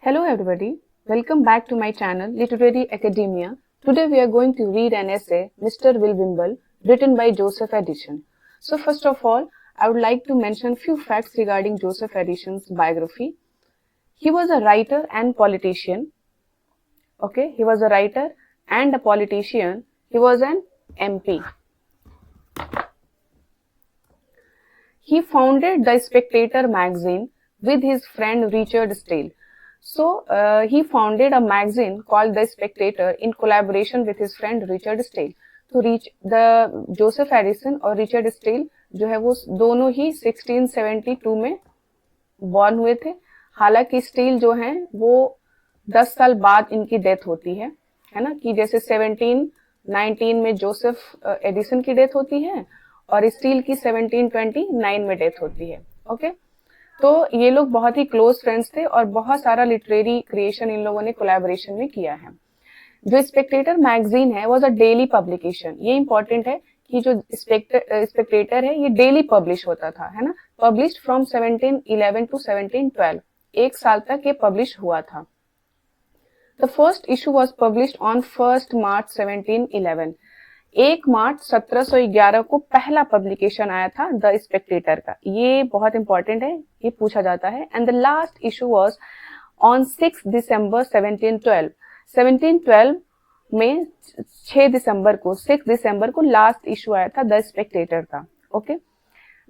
Hello everybody, welcome back to my channel Literary Academia. Today we are going to read an essay, Mr. Will Wimble, written by Joseph Addison. So first of all, I would like to mention few facts regarding Joseph Addison's biography. He was a writer and politician. Okay, he was a writer and a politician. He was an MP. He founded The Spectator magazine with his friend Richard Steele. So he founded a magazine called The Spectator in collaboration with his friend Richard Steele. तो Joseph Addison और Richard Steele जो है वो दोनों ही 1672 में born हुए थे. हालांकि स्टील जो हैं वो 10 साल बाद इनकी डेथ होती है ना, कि जैसे 1719 में जोसेफ एडिसन की डेथ होती है और स्टील की 1729 में डेथ होती है. ओके, तो ये लोग बहुत ही क्लोज फ्रेंड्स थे और बहुत सारा लिटरेरी क्रिएशन इन लोगों ने कोलैबोरेशन में किया है. जो स्पेक्टेटर मैगजीन है वाज अ डेली पब्लिकेशन. ये इंपॉर्टेंट है कि जो स्पेक्टेटर है ये डेली पब्लिश होता था, है ना. पब्लिश्ड फ्रॉम 1711 टू 1712, एक साल तक ये पब्लिश हुआ था. The first issue was published on 1 मार्च 1711. 1 मार्च 1711 को पहला पब्लिकेशन आया था द स्पेक्टेटर का. ये बहुत इंपॉर्टेंट है, ये पूछा जाता है. And the last issue was on 6 दिसंबर 1712. 1712 में 6 दिसंबर को लास्ट इशू आया था द स्पेक्टेटर का. ओके,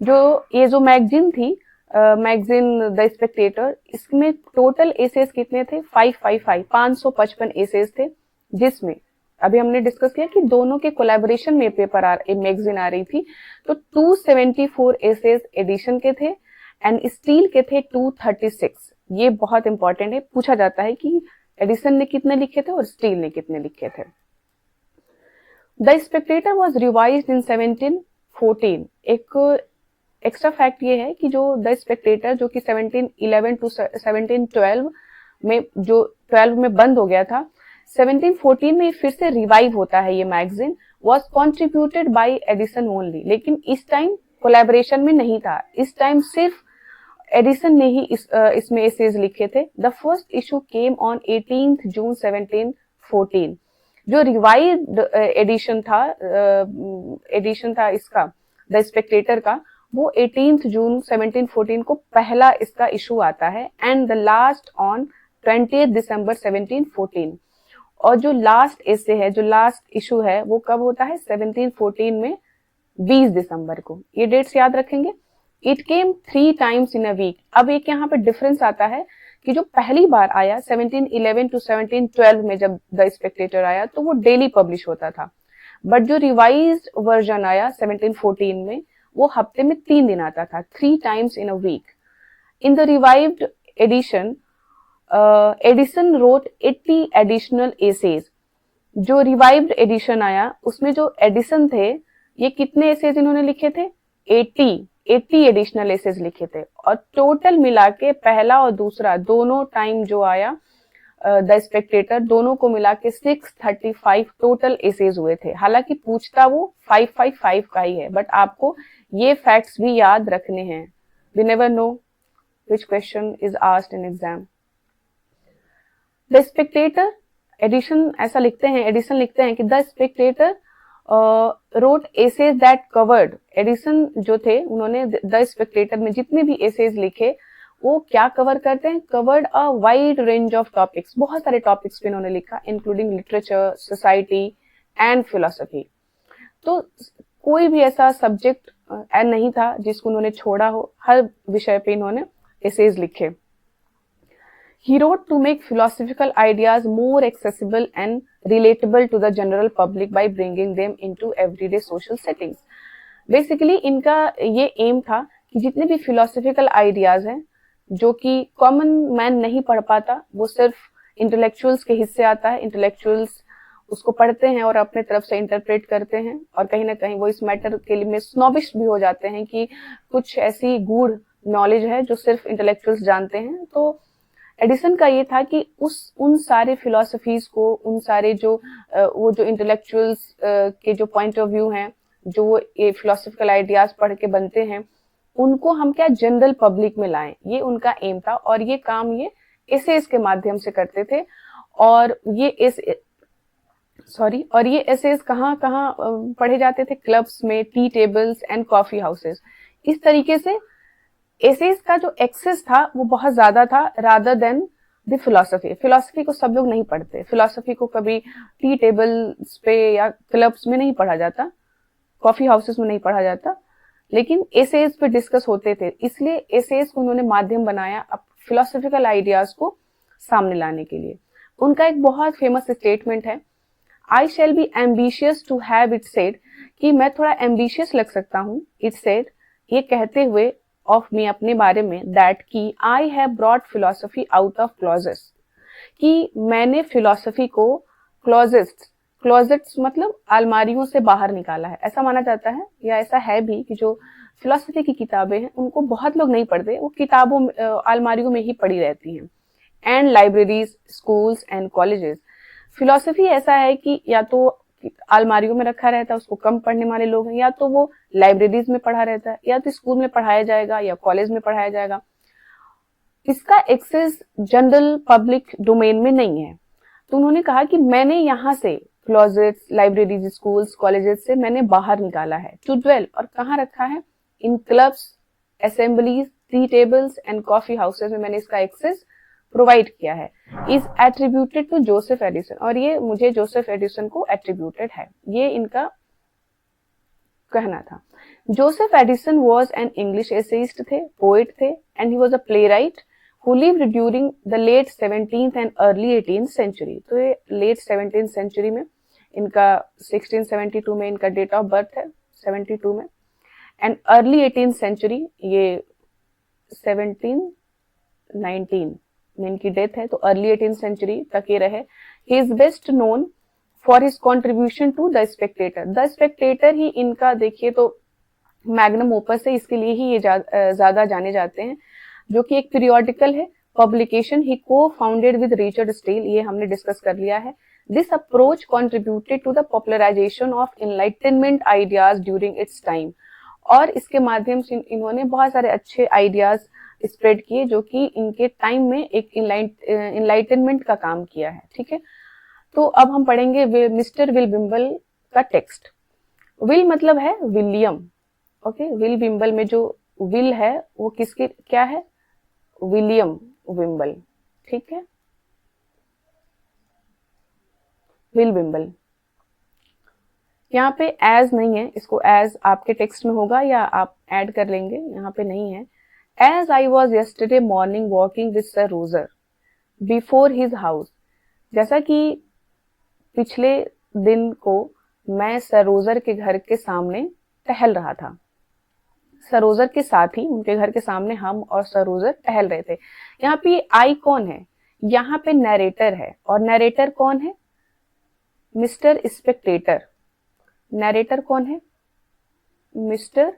जो मैगजीन थी, मैगजीन द स्पेक्टेटर, इसमें टोटल एसेज कितने थे? 555 एसेज थे, जिसमें अभी हमने डिस्कस किया कि दोनों के कोलैबोरेशन में मैगजीन आ रही थी. तो 274 एसेज एडिशन के थे एंड स्टील के थे 236. ये बहुत इंपॉर्टेंट है, पूछा जाता है कि एडिसन ने कितने लिखे थे और स्टील ने कितने लिखे थे. द स्पेक्टेटर वाज रिवाइज्ड इन 1714. एक एक्स्ट्रा फैक्ट ये है कि जो द स्पेक्टेटर जो कि 1711 टू 1712 में जो 12 में बंद हो गया था, 1714 में फिर से रिवाइव होता है. ये magazine was contributed bye Edison only. लेकिन इस टाइम कोलैबोरेशन में नहीं था, इस टाइम सिर्फ एडिसन ने ही इसमें एसेज लिखे थे. The first issue came on 18 जून 1714. जो रिवाइव्ड एडिशन था इसका द स्पेक्टेटर का, वो 18 जून 1714 को पहला इसका इशू आता है एंड द लास्ट ऑन 20 दिसंबर 1714. और जो लास्ट एसे है, जो लास्ट इशू है, वो कब होता है? 1714 में 20 दिसंबर को. ये डेट्स याद रखेंगे. It came 3 times in a week. अब एक यहाँ पे डिफरेंस आता है कि जो पहली बार आया 1711 टू 1712 में जब द स्पेक्टेटर आया तो वो डेली पब्लिश होता था. बट जो रिवाइज्ड वर्जन आया 1714 में, वो हफ्ते में 3 दिन आता था, 3 times in a week. In the revived edition Addison wrote 80 additional essays. जो रिवाइव्ड एडिशन आया उसमें जो एडिसन थे, ये कितने एसेज इन्होंने लिखे थे? 80 एडिशनल एसेज लिखे थे. और टोटल मिला के पहला और दूसरा दोनों टाइम जो आया द स्पेक्टेटर, दोनों को मिला के 635 टोटल एसेज हुए थे. हालांकि पूछता वो 555 का ही है, बट आपको ये फैक्ट्स भी याद रखने हैं. We never know which question is asked in exam. The Spectator edition ऐसा लिखते हैं, एडिसन लिखते हैं कि the Spectator wrote essays that covered. Addison जो थे उन्होंने द स्पेक्टेटर में जितने भी एसेज लिखे वो क्या कवर करते हैं? Covered a wide range of topics. बहुत सारे टॉपिक्स पे इन्होंने लिखा, including literature, society and philosophy. तो कोई भी ऐसा सब्जेक्ट नहीं था जिसको उन्होंने छोड़ा हो. हर विषय पे इन्होंने एसेज लिखे. He wrote to make philosophical ideas more accessible and relatable to the general public by bringing them into everyday social settings. Basically, इनका ये एम था कि जितने भी philosophical ideas हैं जो कि common man नहीं पढ़ पाता, वो सिर्फ intellectuals के हिस्से आता है. intellectuals उसको पढ़ते हैं और अपने तरफ से इंटरप्रेट करते हैं, और कहीं ना कहीं वो इस मैटर के लिए में स्नॉबिश भी हो जाते हैं कि कुछ ऐसी गूढ़ नॉलेज है जो सिर्फ इंटेलेक्चुअल्स जानते हैं. तो एडिसन का ये था कि उन सारे फिलोसफीज को, उन सारे वो जो इंटेलेक्चुअल्स के जो पॉइंट ऑफ व्यू हैं, जो ये फिलोसफिकल आइडियाज पढ़ के बनते हैं, उनको हम क्या जनरल पब्लिक में लाएं. ये उनका एम था और ये काम ये एसेज के माध्यम से करते थे। और ये एसेज कहाँ कहाँ पढ़े जाते थे? क्लब्स में, T tables and coffee houses. इस तरीके से एसेज का जो एक्सेस था वो बहुत ज्यादा था rather than the philosophy. Philosophy को सब लोग नहीं पढ़ते, फिलोसफी को कभी टी टेबल्स पे या क्लब्स में नहीं पढ़ा जाता, कॉफी हाउसेस में नहीं पढ़ा जाता, लेकिन एसेज पे डिस्कस होते थे। इसलिए एसेज को उन्होंने माध्यम बनाया अब फिलोसफिकल आइडियाज को सामने लाने के लिए। उनका एक बहुत फेमस स्टेटमेंट है, I shall be ambitious to have it said, कि मैं थोड़ा एम्बिशियस लग सकता हूँ, इट सेड, ये कहते हुए, ऑफ मी, अपने बारे में, दैट की I have brought philosophy out of closets, कि मैंने फिलोसफी को क्लोजेट्स मतलब अलमारियों से बाहर निकाला है। ऐसा माना जाता है या ऐसा है भी कि जो फिलोसफी की किताबें हैं उनको बहुत लोग नहीं पढ़ते, वो किताबों अलमारियों में ही पड़ी रहती हैं। And libraries, schools and colleges, philosophy ऐसा है कि या तो अलमारियों में रखा रहता है, उसको कम पढ़ने वाले लोग हैं, या तो वो लाइब्रेरीज में पढ़ा रहता है, या तो स्कूल में पढ़ाया जाएगा या कॉलेज में पढ़ाया जाएगा। इसका एक्सेस जनरल पब्लिक डोमेन में नहीं है। तो उन्होंने कहा कि मैंने यहाँ से क्लोजेट्स, लाइब्रेरीज, स्कूल्स, कॉलेजेस से मैंने बाहर निकाला है, टू ड्वेल, और कहाँ रखा है? In clubs, assemblies, tea tables and coffee houses में मैंने इसका एक्सेस प्रोवाइड किया है। Is attributed to Joseph Addison, और ये मुझे जोसेफ एडिसन को एट्रीब्यूटेड है, ये इनका कहना था। Joseph Addison was an English essayist थे, पोएट थे, and he was a play right who lived during the late 17th and early 18th century। तो ये late 17th century में, इनका 1672 में इनका डेट ऑफ बर्थ है, 72 में, एंड अर्ली 18th century ये 1719 में इनकी डेथ है, तो अर्ली 18th century तक ये रहे। He is best known for his contribution to the Spectator. The Spectator ही इनका देखिए तो मैग्नम ओपस है, इसके लिए ही ये ज्यादा जाने जाते हैं, जो कि एक पीरियोडिकल है, पब्लिकेशन। ही को फाउंडेड विद रिचर्ड स्टील, ये हमने डिस्कस कर लिया है। This approach contributed to the popularisation of enlightenment ideas during its time, और इसके माध्यम से इन्होंने बहुत सारे अच्छे आइडियाज स्प्रेड किए जो कि इनके टाइम में एक इनलाइटनमेंट का काम किया है। ठीक है, तो अब हम पढ़ेंगे मिस्टर विल बिम्बल का टेक्स्ट। विल मतलब है विलियम, ओके। विल बिम्बल में जो विल है वो किसके क्या है? विलियम विम्बल, ठीक है, विल बिम्बल। यहाँ पे एज नहीं है, इसको एज आपके टेक्स्ट में होगा या आप ऐड कर लेंगे, यहाँ पे नहीं है। As I was yesterday morning walking with Sir Roger before his house, जैसा कि पिछले दिन को मैं सर रोजर के घर के सामने टहल रहा था। सर रोजर के साथ ही उनके घर के सामने हम और सर रोजर टहल रहे थे। यहाँ पे आई कौन है? यहाँ पे नरेटर है, और नरेटर कौन है? Mister Spectator. नरेटर कौन है? मिस्टर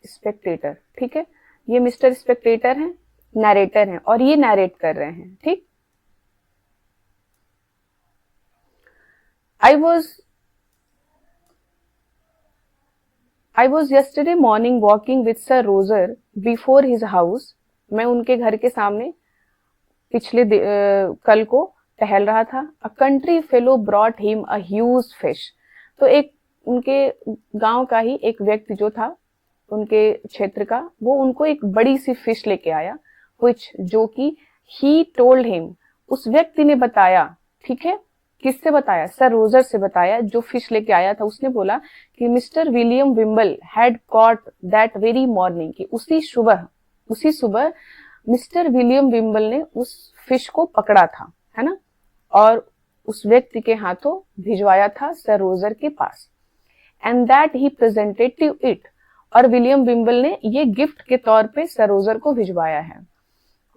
स्पेक्टेटर, ठीक है, ये मिस्टर स्पेक्टेटर हैं, नरेटर हैं, और ये नरेट कर रहे हैं। ठीक, I was yesterday morning walking with Sir Roger before his house। मैं उनके घर के सामने पिछले कल को टहल रहा था। A country fellow brought him a huge fish। तो एक उनके गांव का ही एक व्यक्ति जो था उनके क्षेत्र का, वो उनको एक बड़ी सी फिश लेके आया, which जो कि he told him, उस व्यक्ति ने बताया। ठीक है, किससे बताया? सर रोजर से बताया, जो फिश लेके आया था। उसने बोला कि mister William Wimble had caught that very morning, कि उसी सुबह मिस्टर विलियम विम्बल ने उस फिश को पकड़ा था, है ना, और उस व्यक्ति के हाथों भिजवाया था सर रोजर के पास। And that he presented to it, और विलियम विम्बल ने ये गिफ्ट के तौर पे सर रोजर को भिजवाया है।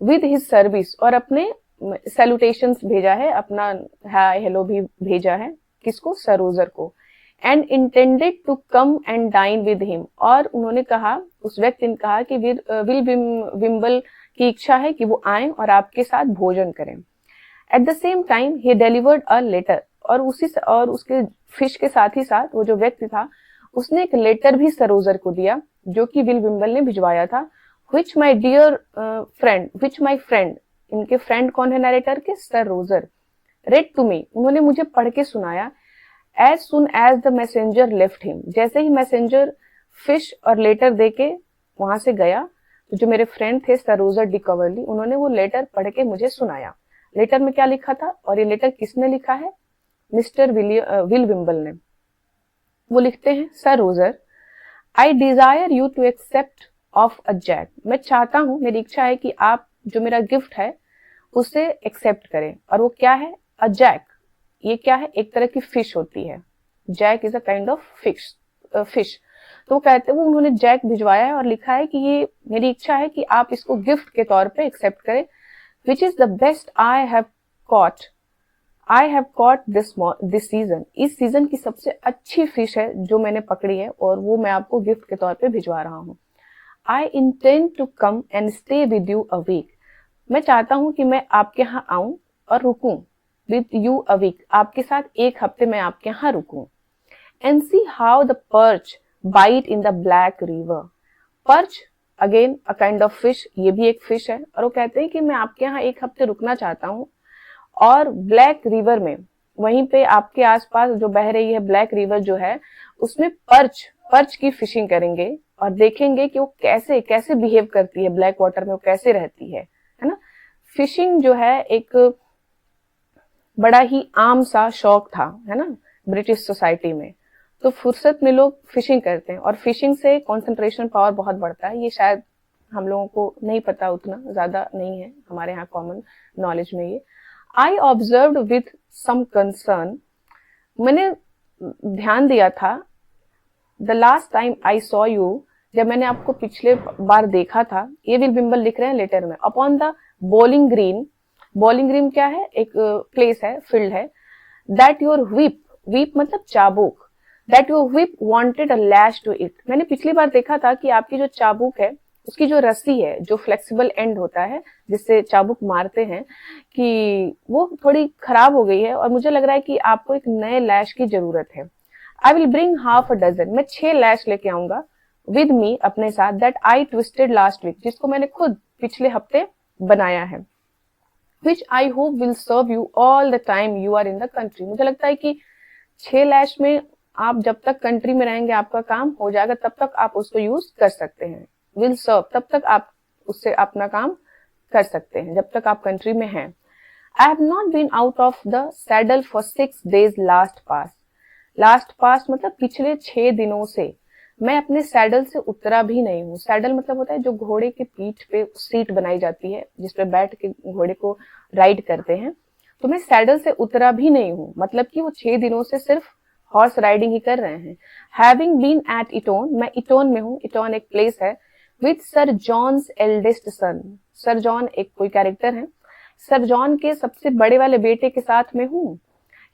विद हिज सर्विस, और अपने सैल्यूटेशंस भेजा है, अपना हाय हेलो भी भेजा है। किसको? सर रोजर को। And intended to come and dine with him, और उन्होंने कहा, उस व्यक्ति ने कहा कि विल विम्बल की इच्छा है कि वो आए और आपके साथ भोजन करें। एट द सेम टाइम ही डिलीवर्ड अ लेटर, और उसके फिश के साथ ही साथ वो जो व्यक्ति था उसने एक लेटर भी सर रोजर को दिया जो कि विल विम्बल ने भिजवाया था, which my dear friend, which my friend, इनके फ्रेंड कौन है नरेटर के, sir Roger, read to me, उन्होंने मुझे पढ़ के सुनाया, as soon as the messenger left him, जैसे ही मैसेंजर फिश और लेटर देके वहां से गया, तो जो मेरे फ्रेंड थे सर रोजर डी कवर्ली, उन्होंने वो लेटर पढ़ के मुझे सुनाया। लेटर में क्या लिखा था, और ये लेटर किसने लिखा है, मिस्टर विल विम्बल ने। वो लिखते हैं, Sir Roger, I desire you to accept of a jack, मैं चाहता हूं, मेरी इच्छा है कि आप जो मेरा गिफ्ट है उसे एक्सेप्ट करें। और वो क्या है, अ जैक, ये क्या है, एक तरह की फिश होती है, jack is a kind of fish. तो वो कहते हैं, वो उन्होंने जैक भिजवाया है और लिखा है कि ये मेरी इच्छा है कि आप इसको गिफ्ट के तौर पे एक्सेप्ट करें, which is the best I have caught this season, इस सीजन की सबसे अच्छी फिश है जो मैंने पकड़ी है, और वो मैं आपको गिफ्ट के तौर पे भिजवा रहा हूँ। I intend to come and stay with you a week, मैं चाहता हूं कि मैं आपके यहाँ आऊं और रुकूं, विद यू अ वीक, आपके साथ एक हफ्ते मैं आपके यहाँ रुकूं, and see how the perch bite in the Black River, perch again a kind of fish, ये भी एक फिश है, और वो कहते हैं कि मैं आपके यहाँ एक हफ्ते रुकना चाहता हूँ, और ब्लैक रिवर में, वहीं पे आपके आसपास जो बह रही है ब्लैक रिवर जो है, उसमें पर्च की फिशिंग करेंगे और देखेंगे कि वो कैसे कैसे बिहेव करती है ब्लैक वाटर में, वो कैसे रहती है ना। फिशिंग जो है एक बड़ा ही आम सा शौक था, है ना, ब्रिटिश सोसाइटी में। तो फुर्सत में लोग फिशिंग करते हैं, और फिशिंग से कंसंट्रेशन पावर बहुत बढ़ता है, ये शायद हम लोगों को नहीं पता, उतना ज्यादा नहीं है हमारे यहाँ कॉमन नॉलेज में ये। I observed with some concern, मैंने ध्यान दिया था, the last time I saw you, जब मैंने आपको पिछले बार देखा था, ये विल बिम्बल लिख रहे हैं लेटर में, upon the bowling green, bowling green क्या है, एक प्लेस है, फील्ड है, दैट योर व्हीप मतलब चाबुक, that your whip wanted a lash to it, मैंने पिछली बार देखा था कि आपकी जो चाबुक है उसकी जो रस्सी है, जो फ्लेक्सिबल एंड होता है जिससे चाबुक मारते हैं, कि वो थोड़ी खराब हो गई है, और मुझे लग रहा है कि आपको एक नए लैश की जरूरत है। I will bring half a dozen, मैं 6 लैश लेके आऊंगा, विद मी अपने साथ, that I twisted last week, जिसको मैंने खुद पिछले हफ्ते बनाया है, which I hope will serve you all the time you are in the country, मुझे लगता है कि 6 लैश में आप जब तक कंट्री में रहेंगे आपका काम हो जाएगा, तब तक आप उसको यूज कर सकते हैं, विल सर्व, तब तक आप उससे अपना काम कर सकते हैं जब तक आप कंट्री में हैं। I have not been out of the saddle for 6 days last past मतलब पिछले 6 दिनों से मैं अपने सैडल से उतरा भी नहीं हूँ। सैडल मतलब होता है जो घोड़े की पीठ पे सीट बनाई जाती है जिसपे बैठ के घोड़े को राइड करते हैं, तो मैं सैडल से उतरा भी नहीं हूँ, मतलब कि वो 6 दिनों से सिर्फ हॉर्स राइडिंग ही कर रहे हैं। हैविंग बीन एट इटोन, मैं इटोन में हूँ, इटोन एक प्लेस है, with Sir John's eldest son, Sir John एक कोई कैरेक्टर है, सर जॉन के सबसे बड़े वाले बेटे के साथ में हूँ।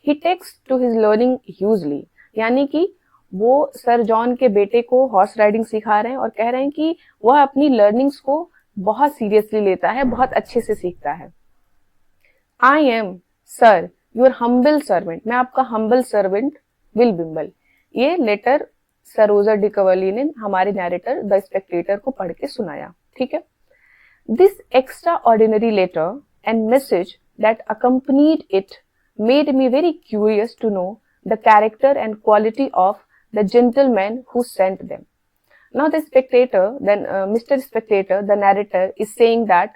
He takes to his learning hugely, यानी कि वो सर जॉन के बेटे को हॉर्स राइडिंग सिखा रहे हैं और कह रहे हैं कि वह अपनी लर्निंग्स को बहुत सीरियसली लेता है, बहुत अच्छे से सीखता है। I am sir your humble servant, मैं आपका हम्बल सर्वेंट विल बिम्बल। ये लेटर सर रोजर डी कवर्ली ने हमारे नैरेटर द स्पेक्टेटर को पढ़ के सुनाया, ठीक है। This extraordinary letter and message that accompanied it made me very curious to know the character and quality of the gentleman who sent them. Now the spectator, then Mr. Spectator, the narrator is saying that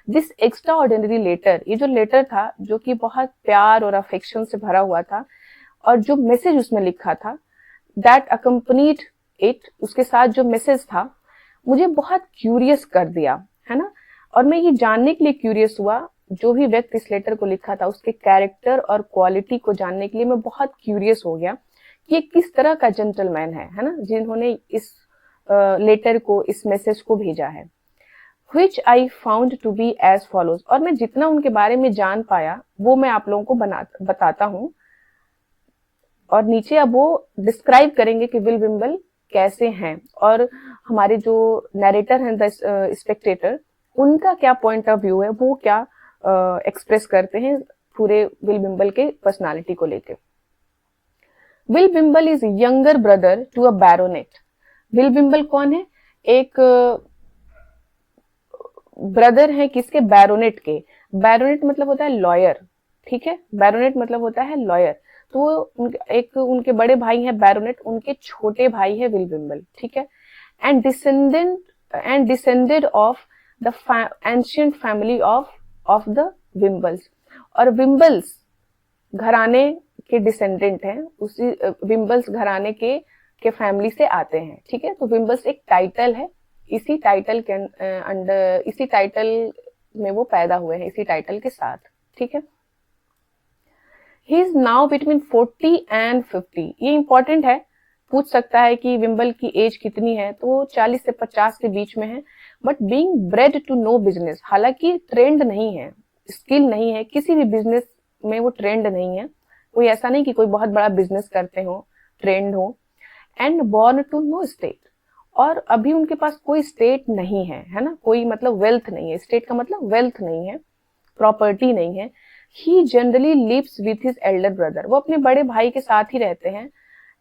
this extraordinary letter, ये जो letter था जो कि बहुत प्यार और affection से भरा हुआ था, और जो मैसेज उसमें लिखा था, that accompanied it, उसके साथ जो मैसेज था, मुझे बहुत क्यूरियस कर दिया, है ना। और मैं ये जानने के लिए क्यूरियस हुआ, जो भी व्यक्ति इस लेटर को लिखा था उसके कैरेक्टर और क्वालिटी को जानने के लिए मैं बहुत क्यूरियस हो गया कि ये किस तरह का जेंटलमैन है ना, जिन्होंने इस लेटर को, इस मैसेज को भेजा है। Which I found to be as follows, और मैं जितना उनके बारे में जान पाया वो मैं आप लोगों को बताता हूँ, और नीचे अब वो डिस्क्राइब करेंगे कि विल बिम्बल कैसे हैं, और हमारे जो नैरेटर हैं द स्पेक्टेटर, उनका क्या पॉइंट ऑफ व्यू है, वो क्या एक्सप्रेस करते हैं पूरे विल बिम्बल के पर्सनालिटी को लेकर। Will Wimble is younger brother to a baronet. Will Wimble कौन है? एक ब्रदर है किसके? बैरोनेट के। बैरोनेट मतलब होता है लॉयर, ठीक है, बैरोनेट मतलब होता है लॉयर। तो वो एक उनके बड़े भाई हैं बैरोनेट, उनके छोटे भाई है विल बिम्बल, ठीक है। And descended of the ancient family of the Wimbles. और विम्बल्स घराने के डिसेंडेंट हैं, उसी विम्बल्स घराने के फैमिली से आते हैं, ठीक है। तो विम्बल्स एक टाइटल है, इसी टाइटल के अंडर, इसी टाइटल में वो पैदा हुए हैं, इसी टाइटल के साथ, ठीक है। He is now between 40 and 50। ये इंपॉर्टेंट है, पूछ सकता है कि विम्बल की एज कितनी है, तो वो 40 से 50 के बीच में है। But being bred to no business, हालांकि ट्रेंड नहीं है, स्किल नहीं है, किसी भी बिजनेस में वो ट्रेंड नहीं है, कोई ऐसा नहीं कि कोई बहुत बड़ा बिजनेस करते हो, ट्रेंड हो। And born to no estate, और अभी उनके पास कोई स्टेट नहीं है ना, कोई मतलब वेल्थ नहीं है, स्टेट का मतलब वेल्थ नहीं है, प्रॉपर्टी नहीं है। He generally lives with his elder brother, वो अपने बड़े भाई के साथ ही रहते हैं।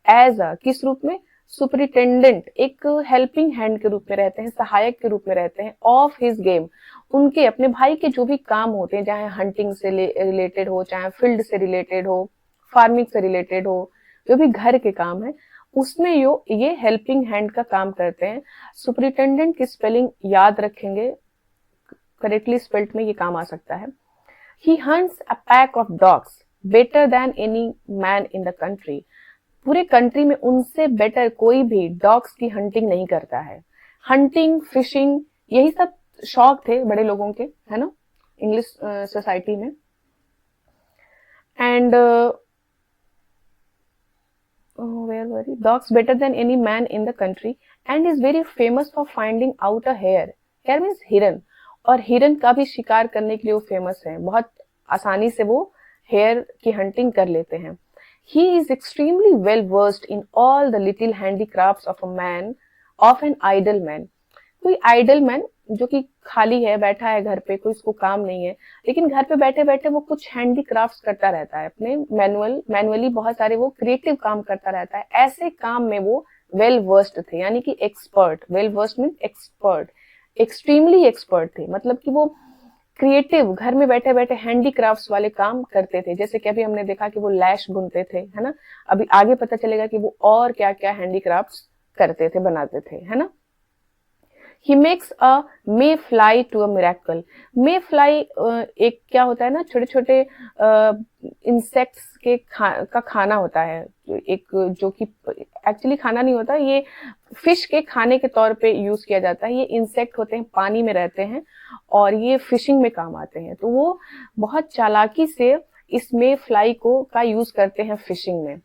एज अ, किस रूप में? सुपरिटेंडेंट, एक हेल्पिंग हैंड के रूप में रहते हैं, सहायक के रूप में रहते हैं। ऑफ हिज गेम, उनके अपने भाई के जो भी काम होते हैं, चाहे हंटिंग से रिलेटेड हो, चाहे फील्ड से रिलेटेड हो, फार्मिंग से रिलेटेड हो, जो भी घर के काम है उसमें ये हेल्पिंग हैंड का काम करते हैं। सुपरिटेंडेंट की स्पेलिंग याद रखेंगे, करेक्टली स्पेल्ड में ये काम आ सकता है। He hunts a pack of dogs better than any man in the country. पूरे कंट्री में उनसे बेटर कोई भी डॉग्स की हंटिंग नहीं करता है। हंटिंग, फिशिंग, यही सब शौक थे बड़े लोगों के, है ना, इंग्लिश सोसाइटी में। And where were he? Dogs better than any man in the country and is very famous for finding out a hare. Hare means हिरन, और हिरन का भी शिकार करने के लिए वो फेमस है, बहुत आसानी से वो हेयर की हंटिंग कर लेते हैं। He is extremely well versed in all the little handicrafts of a man, of an idle man. कोई आइडल मैन जो कि खाली है, बैठा है घर पे, कोई इसको काम नहीं है, लेकिन घर पे बैठे बैठे वो कुछ हैंडीक्राफ्ट्स करता रहता है, अपने मैनुअली बहुत सारे वो क्रिएटिव काम करता रहता है। ऐसे काम में वो वेल वर्स्ड थे, यानी कि expert, well versed mean expert, extremely expert थे, मतलब कि वो क्रिएटिव घर में बैठे बैठे हैंडीक्राफ्ट्स वाले काम करते थे। जैसे कि अभी हमने देखा कि वो लैश बुनते थे, है ना, अभी आगे पता चलेगा कि वो और क्या क्या हैंडीक्राफ्ट्स करते थे, बनाते थे, है ना। He makes a may fly to a miracle. May fly एक क्या होता है ना, छोटे छोटे इंसेक्ट्स का खाना होता है, एक जो कि एक्चुअली खाना नहीं होता, ये फिश के खाने के तौर पे यूज किया जाता है। ये इंसेक्ट होते हैं, पानी में रहते हैं और ये फिशिंग में काम आते हैं। तो वो बहुत चालाकी से इस मे फ्लाई को का यूज करते हैं फिशिंग में।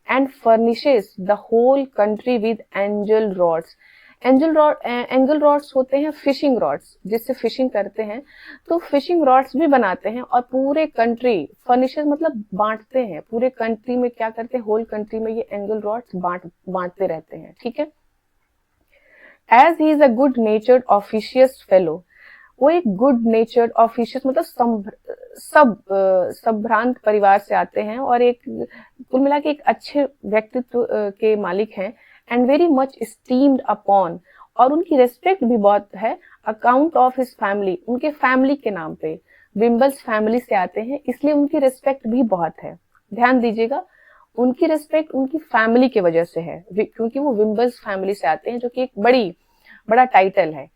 And furnishes the whole country with angle rods. Angle rods होते हैं फिशिंग रॉड्स, जिससे फिशिंग करते हैं, तो फिशिंग रॉड्स भी बनाते हैं और पूरे कंट्री, फर्निशर मतलब बांटते हैं, पूरे कंट्री में क्या करते हैं, होल कंट्री में ये एंगल रॉड्स बांटते रहते हैं, ठीक है। As he is a good natured officious fellow, वो एक गुड नेचर्ड ऑफिशियस मतलब संभ्रांत परिवार से आते हैं और एक कुल मिला के एक अच्छे व्यक्तित्व के मालिक हैं। And very much steamed upon, और उनकी रेस्पेक्ट भी बहुत है, अकाउंट ऑफ हिज फैमिली, उनके फैमिली के नाम पे, विम्बल्स फैमिली से आते हैं इसलिए उनकी रेस्पेक्ट भी बहुत है। ध्यान दीजिएगा, उनकी रेस्पेक्ट उनकी फैमिली की वजह से है, क्योंकि वो विम्बल्स फैमिली से आते हैं, जो कि एक बड़ा टाइटल है।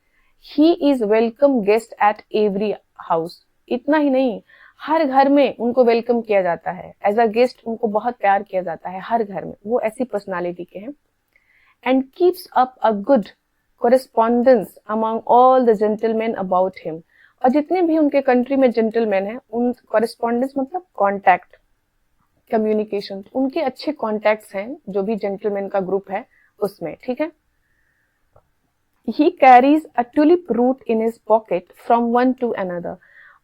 He is welcome guest at every house, इतना ही नहीं, हर घर में उनको वेलकम किया जाता है, एज अ गेस्ट उनको बहुत प्यार किया जाता है हर घर में, वो ऐसी पर्सनालिटी के हैं। And keeps up a good correspondence among all the gentleman about him, और जितने भी उनके कंट्री में जेंटलमैन हैं, उन कोरेस्पॉन्डेंस मतलब कॉन्टैक्ट, कम्युनिकेशन, उनके अच्छे कॉन्टैक्ट्स हैं जो भी जेंटलमैन का ग्रुप है उसमें, ठीक है। He carries a tulip root in his pocket from one to another.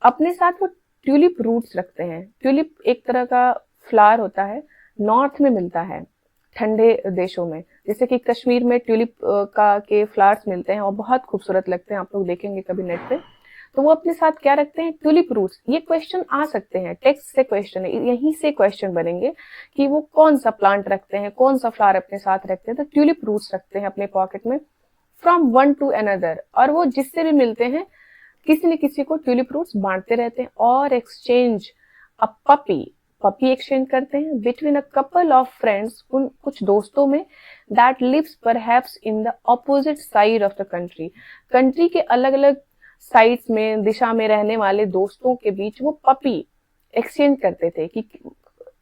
अपने साथ वो ट्यूलिप रूट्स रखते हैं। ट्यूलिप एक तरह का फ्लावर होता है, नॉर्थ में मिलता है, ठंडे देशों में, जैसे कि कश्मीर में ट्यूलिप का के फ्लावर्स मिलते हैं और बहुत खूबसूरत लगते हैं, आप लोग देखेंगे कभी नेट पे। तो वो अपने साथ क्या रखते हैं, ट्यूलिप रूट्स। ये क्वेश्चन आ सकते हैं, टेक्स्ट से क्वेश्चन है, यहीं से क्वेश्चन बनेंगे कि वो कौन सा प्लांट रखते हैं, कौन सा फ्लावर अपने साथ रखते हैं। तो ट्यूलिप रूट्स रखते हैं अपने पॉकेट में, फ्रॉम वन टू अनदर, और वो जिससे भी मिलते हैं किसी न किसी को ट्यूलिप रूट्स बांटते रहते हैं। और exchange a puppy, puppy exchange करते हैं between a couple of friends, उन कुछ दोस्तों में, that lives perhaps in the opposite side of the country, country के अलग अलग साइड्स में, दिशा में रहने वाले दोस्तों के बीच वो पपी एक्सचेंज करते थे। कि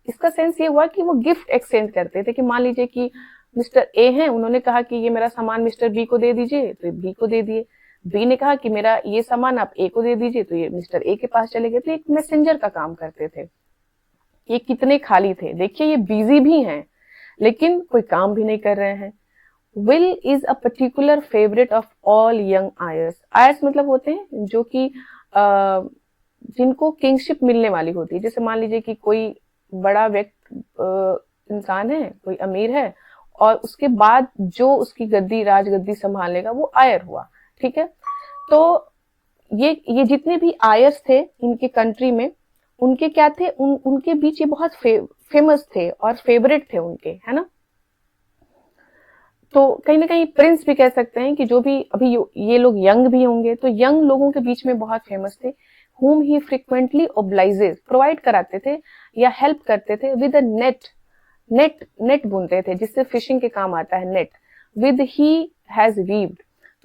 इसका सेंस ये हुआ कि वो गिफ्ट एक्सचेंज करते थे, कि मान लीजिए कि मिस्टर ए हैं, उन्होंने कहा कि ये मेरा सामान मिस्टर बी को दे दीजिए, तो बी को दे दिए। बी ने कहा कि मेरा ये सामान आप ए को दे दीजिए, तो ये मिस्टर ए के पास चले गए। तो एक मैसेंजर का काम करते थे। ये कितने खाली थे, देखिए ये बिजी भी हैं लेकिन कोई काम भी नहीं कर रहे हैं। Will is a particular favourite of all young Aires. Aires मतलब होते हैं जो कि जिनको किंगशिप मिलने वाली होती है। जैसे मान लीजिए कि कोई बड़ा व्यक्ति इंसान है, कोई अमीर है, और उसके बाद जो उसकी गद्दी, राजगद्दी संभालेगा वो आयर हुआ, ठीक है। तो ये जितने भी आयर्स थे इनके कंट्री में, उनके क्या थे, उनके बीच ये बहुत फेमस थे और फेवरेट थे उनके, है ना। तो कहीं ना कहीं प्रिंस भी कह सकते हैं कि जो भी अभी ये लोग यंग भी होंगे, तो यंग लोगों के बीच में बहुत फेमस थे। whom he frequently obliges, provide कराते थे या हेल्प करते थे विद अ नेट बुनते थे जिससे फिशिंग के काम आता है, net. With he has weaved,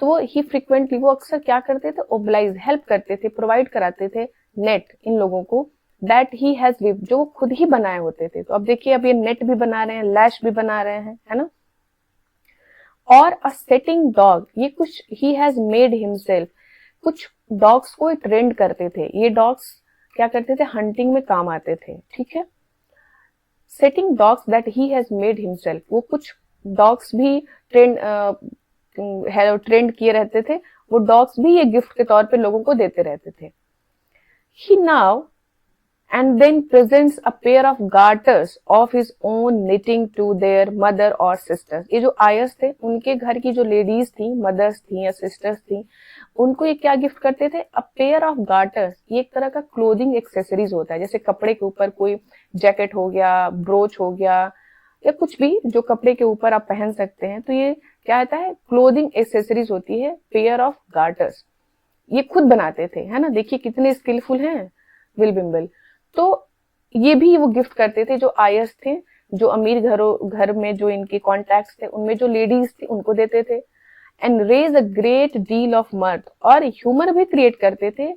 तो वो ही फ्रिक्वेंटली, वो अक्सर क्या करते थे, ओब्लाइज, हेल्प करते थे, प्रोवाइड कराते थे नेट इन लोगों को, दैट ही हैज वीव्ड, जो वो खुद ही बनाए होते थे। तो अब देखिए, अब ये नेट भी बना रहे हैं, लैश भी बना रहे हैं, है ना। और अ सेटिंग डॉग, ये कुछ ही हैज मेड हिमसेल्फ, कुछ डॉग्स को ट्रेंड करते थे। ये डॉग्स क्या करते थे, हंटिंग में काम आते थे, ठीक है। Setting dogs that he has made himself, वो कुछ डॉग्स भी ट्रेंड किए रहते थे, वो डॉग्स भी ये गिफ्ट के तौर पे लोगों को देते रहते थे। ही now and then presents a pair of garters of his own knitting to their mother or sisters। ये जो आयर्स थे, उनके घर की जो लेडीज थी, मदर्स थी या सिस्टर्स थी, उनको ये क्या गिफ्ट करते थे, अ पेयर ऑफ गार्टर्स। ये एक तरह का क्लोथिंग एक्सेसरीज होता है, जैसे कपड़े के ऊपर कोई जैकेट हो गया, ब्रोच हो गया, या कुछ भी जो कपड़े के ऊपर आप पहन सकते हैं। तो ये क्या आता है, क्लोथिंग एक्सेसरीज होती है, पेयर ऑफ गार्टर्स। ये खुद बनाते थे, है ना। देखिए कितने स्किलफुल हैं विल बिम्बल। तो ये भी वो गिफ्ट करते थे, जो आयर्स थे, जो अमीर घर में जो इनके कॉन्टैक्ट्स थे, उनमें जो लेडीज थी उनको देते थे। And raise a great deal of mirth, और ह्यूमर भी क्रिएट करते थे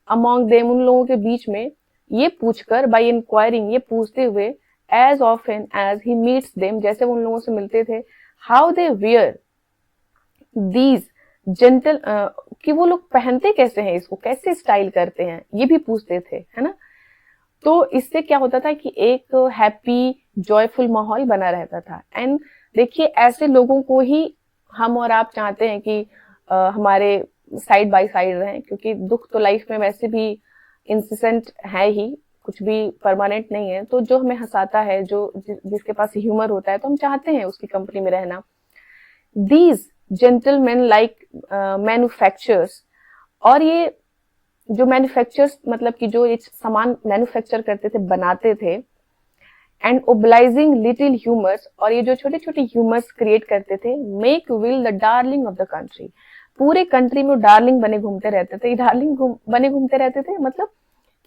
अमॉन्ग देम, उन लोगों के बीच में, ये पूछकर, बाय इंक्वायरिंग, ये पूछते हुए, as often as he meets them, जैसे वो उन लोगों से मिलते थे, how they wear these gentle, कि वो लोग पहनते कैसे हैं इसको, कैसे स्टाइल करते हैं, ये भी पूछते थे, है ना। तो इससे क्या होता था कि एक हैप्पी जॉयफुल माहौल बना रहता था। एंड देखिए, ऐसे लोगों को ही हम और आप चाहते हैं कि हमारे साइड बाय साइड रहें, क्योंकि दुख तो लाइफ में वैसे भी इंसिडेंट है ही, कुछ भी परमानेंट नहीं है। तो जो हमें हंसाता है, जिसके पास ह्यूमर होता है, तो हम चाहते हैं उसकी कंपनी में रहना। दीज जेंटलमैन लाइक मैन्युफैक्चरर्स, और ये जो मैन्युफैक्चरर्स मतलब कि जो ये सामान मैन्युफैक्चर करते थे, बनाते थे, एंड ओब्लाइजिंग लिटिल ह्यूमर्स, और ये जो छोटे छोटे ह्यूमर्स क्रिएट करते थे, make will the darling of the country, पूरे कंट्री में डार्लिंग बने घूमते रहते थे। डार्लिंग बने घूमते रहते थे मतलब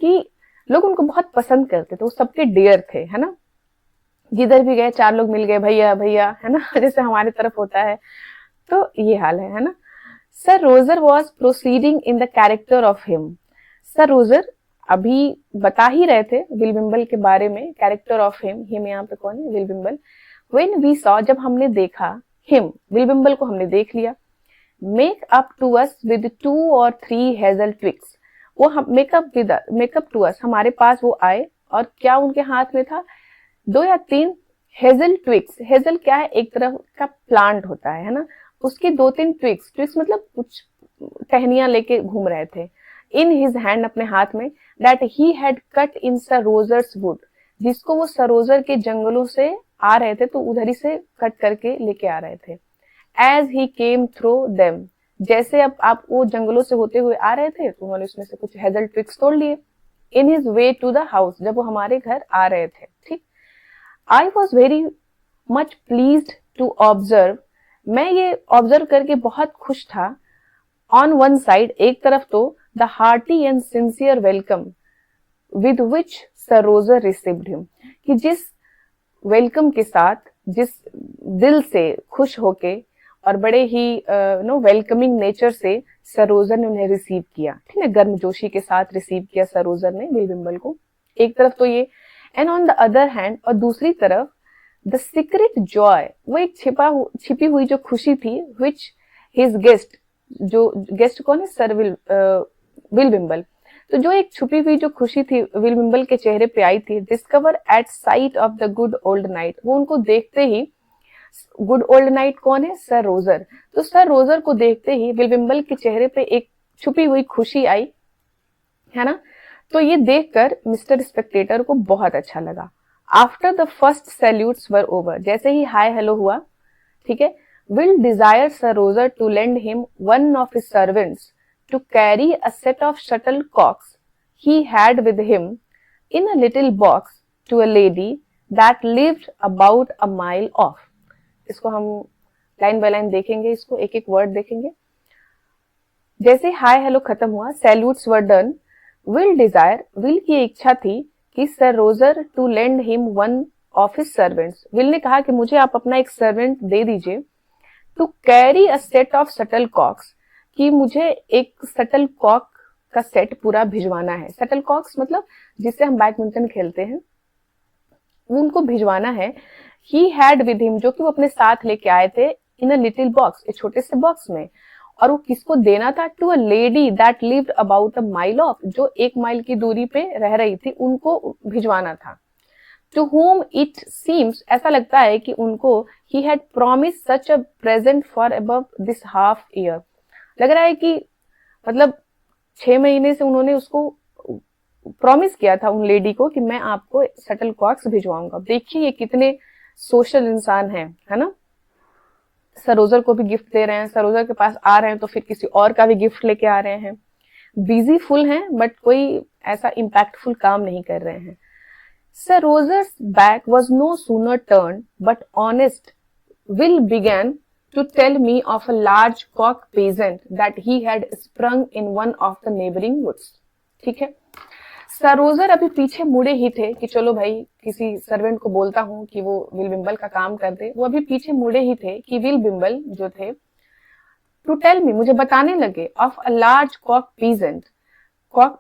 कि लोग उनको बहुत पसंद करते थे, वो सबके डियर थे, है ना। जिधर भी गए 4 लोग मिल गए, भैया भैया, है ना, जैसे हमारी तरफ होता है। तो ये हाल है ना। Sir Roger was proceeding in the character of him. Sir Roger अभी बता ही रहे थे विल बिम्बल के बारे में, कैरेक्टर ऑफ हिम यहाँ पे कौन है, विल बिम्बल। व्हेन वी सॉ, जब हमने देखा, हिम, विल बिम्बल को हमने देख लिया, make up to us with 2 or 3 hazel twigs, वो हम मेकअप टू अस, हमारे पास वो आए, और क्या उनके हाथ में था, 2 या 3 हेजल ट्विक्स। हेजल क्या है, एक तरह का प्लांट होता है ना, उसके 2-3 ट्विक्स मतलब कुछ टहनियां लेके घूम रहे थे, इन हिज हैंड, अपने हाथ में, that he had cut in sir Roger's wood, जिसको वो सरोजर के जंगलों से आ रहे थे, तो उधर ही से कट करके लेके आ रहे थे। As he came through them, जैसे अब आप वो जंगलों से होते हुए आ रहे थे तो उन्होंने उसमें से कुछ हेजल ट्विग्स तोड़ लिए in his way to the house, जब वो हमारे घर आ रहे थे। ठीक, I was very much pleased to observe, मैं ये ऑब्जर्व करके बहुत खुश था। ऑन वन साइड, एक तरफ तो the hearty and sincere welcome with which sir Roger received him, कि जिस वेलकम के साथ, जिस दिल से खुश होके और बड़े ही वेलकमिंग नेचर से सर रोजर ने उन्हें रिसीव किया। ठीक है, गर्मजोशी के साथ रिसीव किया सर रोजर ने विल विम्बल को। एक तरफ तो ये, and on the other hand, और दूसरी तरफ द सीक्रेट जॉय, वो एक छिपी हुई जो खुशी थी, विच हिज गेस्ट, जो गेस्ट कौन है, सर विल विम्बल, तो जो एक छुपी हुई जो खुशी थी विल विम्बल के चेहरे पे आई थी, discover at sight of the good old knight, वो उनको देखते ही, गुड ओल्ड नाइट कौन है, सर रोजर, तो सर रोजर को देखते ही विल विम्बल के चेहरे पे एक छुपी हुई खुशी आई, है ना। तो ये देखकर मिस्टर स्पेक्टेटर को बहुत अच्छा लगा। After the first salutes were over, जैसे ही हाय हेलो हुआ, ठीक है, Will desire sir Roger to lend him one of his servants to carry a set of shuttlecocks he had with him in a little box to a lady that lived about a mile off. इसको हम line by line देखेंगे, इसको एक एक word देखेंगे। जैसे हाय hello खत्म हुआ, salutes were done, Will desire, Will की इच्छा थी कि sir Roger to lend him one of his servants, Will ने कहा कि मुझे आप अपना एक सर्वेंट दे दीजिए, to carry a set of shuttlecocks, कि मुझे एक शटल कॉक का सेट पूरा भिजवाना है। शटल कॉक्स मतलब जिससे हम बैडमिंटन खेलते हैं, उनको भिजवाना है। ही हैड विद हिम, जो कि वो अपने साथ लेके आए थे, इन अ लिटिल बॉक्स, एक छोटे से बॉक्स में, और वो किसको देना था, to a lady that lived about a mile off, जो 1 माइल की दूरी पे रह रही थी, उनको भिजवाना था। टू whom it seems, ऐसा लगता है कि उनको he had promised such a present for above this half year, लग रहा है कि मतलब 6 महीने से उन्होंने उसको प्रॉमिस किया था उन लेडी को कि मैं आपको शटल कॉक्स भिजवाऊंगा। देखिए ये कितने सोशल इंसान है ना। सरोजर को भी गिफ्ट दे रहे हैं, सरोजर के पास आ रहे हैं तो फिर किसी और का भी गिफ्ट लेके आ रहे हैं। बिजी फुल हैं बट कोई ऐसा इम्पैक्टफुल काम नहीं कर रहे हैं। Sir Roger's back was no sooner turn but honest Will began to tell me of a large cock peasant that he had sprung in one of the neighboring woods. ठीक है, Sir Roger अभी पीछे मुड़े ही थे कि चलो भाई किसी सर्वेंट को बोलता हूँ कि वो विल बिम्बल का काम कर दे। वो अभी पीछे मुड़े ही थे कि विल बिम्बल जो थे, टू टेल मी, मुझे बताने लगे, of a large cock pheasant. Cock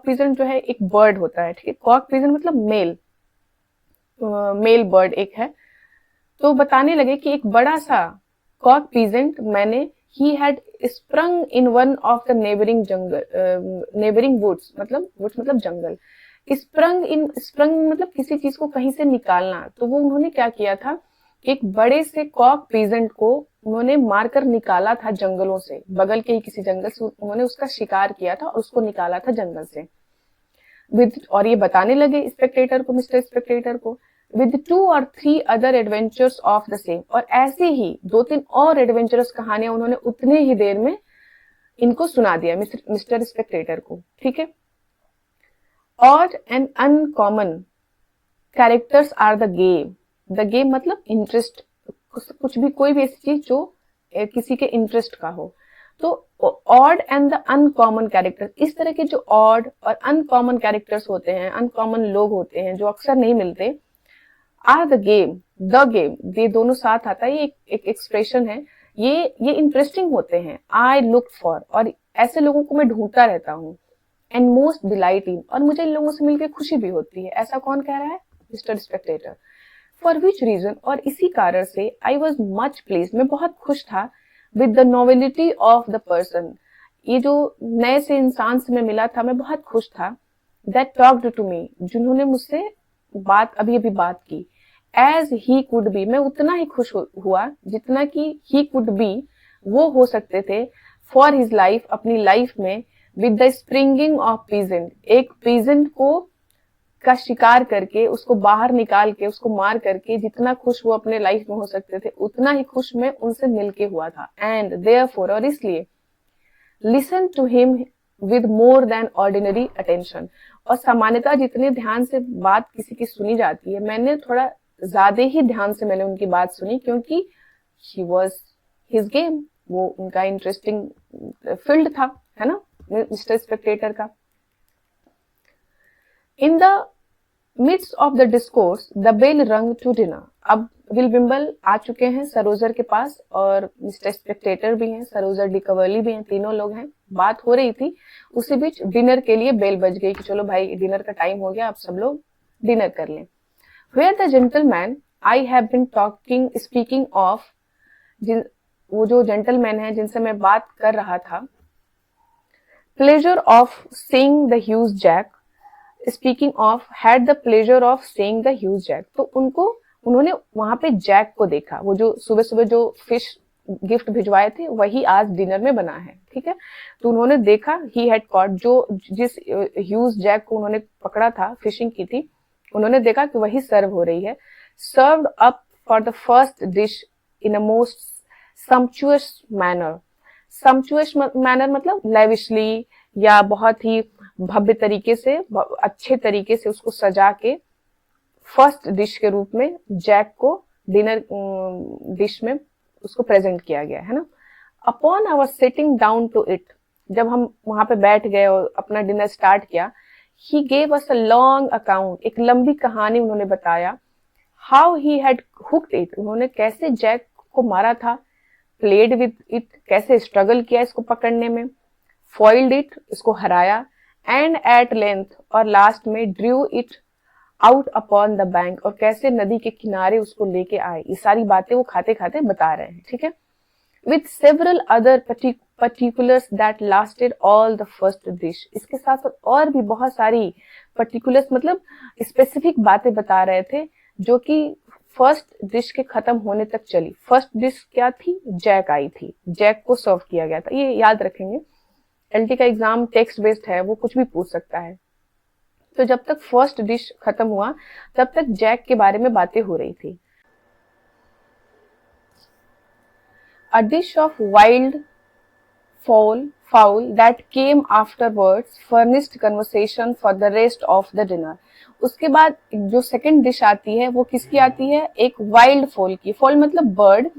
pheasant जो है एक बर्ड होता है, ठीक है। कॉक पीजेंट मतलब मेल बर्ड एक है। तो बताने लगे कि एक बड़ा सा कॉक पीजेंट मैंने, he had sprung in one of the neighbouring woods, मतलब जंगल। स्प्रंग मतलब किसी चीज को कहीं से निकालना। तो वो उन्होंने क्या किया था, एक बड़े से कॉक पीजेंट को उन्होंने मारकर निकाला था जंगलों से, बगल के ही किसी जंगल से उन्होंने उसका शिकार किया था और उसको निकाला था जंगल से। और ये बताने लगे स्पेक्टेटर को, मिस्टर स्पेक्टेटर को, with 2 or 3 other adventures of the same, और ऐसे ही 2-3 और एडवेंचरस कहानियां उन्होंने उतने ही देर में इनको सुना दिया मिस्टर स्पेक्टेटर को। ठीक है, और an uncommon characters are the game मतलब इंटरेस्ट, कुछ भी कोई भी ऐसी चीज जो किसी के इंटरेस्ट का हो। तो odd and the uncommon character, इस तरह के जो ऑड और अनकॉमन कैरेक्टर्स होते हैं, अनकॉमन लोग होते हैं जो अक्सर नहीं मिलते, आर द गेम, ये दोनों साथ आता है, ये एक एक्सप्रेशन है, ये इंटरेस्टिंग होते हैं। आई लुक फॉर, और ऐसे लोगों को मैं ढूंढता रहता हूँ। एंड मोस्ट डिलाइट इन, और मुझे इन लोगों से मिलकर खुशी भी होती है। ऐसा कौन कह रहा है, mister Spectator. For which region, और इसी कारण से, आई वॉज मच प्लीज, मैं बहुत खुश था, with the novelty of the person, ये जो नए से इंसान से मैं मिला था, मैं बहुत खुश था। दैट टॉक्ड टू मी, जिन्होंने मुझसे अभी बात की। एज ही कुड बी, मैं उतना ही खुश हुआ जितना कि ही कुड बी, वो हो सकते थे, फॉर हिज लाइफ, अपनी लाइफ में, with the springing of peasant, एक पीजेंट को का शिकार करके, उसको बाहर निकाल के, उसको मार करके जितना खुश वो अपने लाइफ में हो सकते थे, उतना ही खुश मैं उनसे मिलके हुआ था। एंड देयरफॉर, और इसलिए, listen to him with more than ordinary attention, और सामान्यतः जितने ध्यान से बात किसी की सुनी जाती है, मैंने थोड़ा ज्यादा ही ध्यान से मैंने उनकी बात सुनी, क्योंकि ही वॉज हिज गेम, वो उनका इंटरेस्टिंग फील्ड था, है ना, मिस्टर स्पेक्टेटर का। In the midst of the discourse the bell rang to dinner. अब विल बिम्बल आ चुके हैं सरोजर के पास, और मिस्टर स्पेक्टेटर भी हैं, सरोजर डी कवर्ली भी हैं, तीनों लोग हैं। बात हो रही थी, उसी बीच डिनर के लिए बेल बज गई कि चलो भाई डिनर का टाइम हो गया, अब सब लोग डिनर कर लें। Where the gentleman I have been talking speaking of, वो जो जेंटलमैन है जिनसे मैं बात कर रहा था, pleasure of seeing the huge jack, speaking of, had the pleasure of seeing the huge jack. तो उन्होंने वहां पे जैक को देखा, वो जो सुबह सुबह जो फिश गिफ्ट भिजवाए थे वही आज डिनर में बना है, ठीक है। तो उन्होंने देखा, ही हैड कॉट, जो जिस ह्यूज जैक को उन्होंने पकड़ा था, फिशिंग की थी, उन्होंने देखा कि वही सर्व हो रही है। Served up for the first dish in a most sumptuous manner। sumptuous manner मतलब लेविशली, या बहुत ही भव्य तरीके से, अच्छे तरीके से उसको सजा के फर्स्ट डिश के रूप में जैक को डिनर डिश में उसको प्रेजेंट किया गया है ना। Upon our sitting down to it, जब हम वहां पे बैठ गए और अपना डिनर स्टार्ट किया, he gave us a long account, एक लंबी कहानी उन्होंने बताया। How he had hooked it, उन्होंने कैसे जैक को मारा था, प्लेड विद इट, कैसे स्ट्रगल किया इसको पकड़ने में, फॉइल्ड इट, इसको हराया, एंड एट लेंथ, और लास्ट में Drew it out upon the bank, और कैसे नदी के किनारे उसको लेके आए। ये सारी बातें वो खाते खाते बता रहे हैं, ठीक है। With several other particulars that lasted all the first dish, इसके साथ साथ और भी बहुत सारी पर्टिकुलर्स मतलब स्पेसिफिक बातें बता रहे थे, जो कि फर्स्ट डिश के खत्म होने तक चली। फर्स्ट डिश क्या थी, जैक आई थी, जैक को सर्व किया गया था, ये याद रखेंगे। एलटी का एग्जाम टेक्स्ट बेस्ड है, वो कुछ भी पूछ सकता है। तो जब तक फर्स्ट डिश खत्म हुआ, तब तक जैक के बारे में बातें हो रही थी। अ dish of wild fowl that came afterwards furnished conversation for the rest of the dinner। उसके बाद जो सेकंड डिश आती है वो किसकी आती है, एक वाइल्ड फोल की, फोल मतलब बर्ड,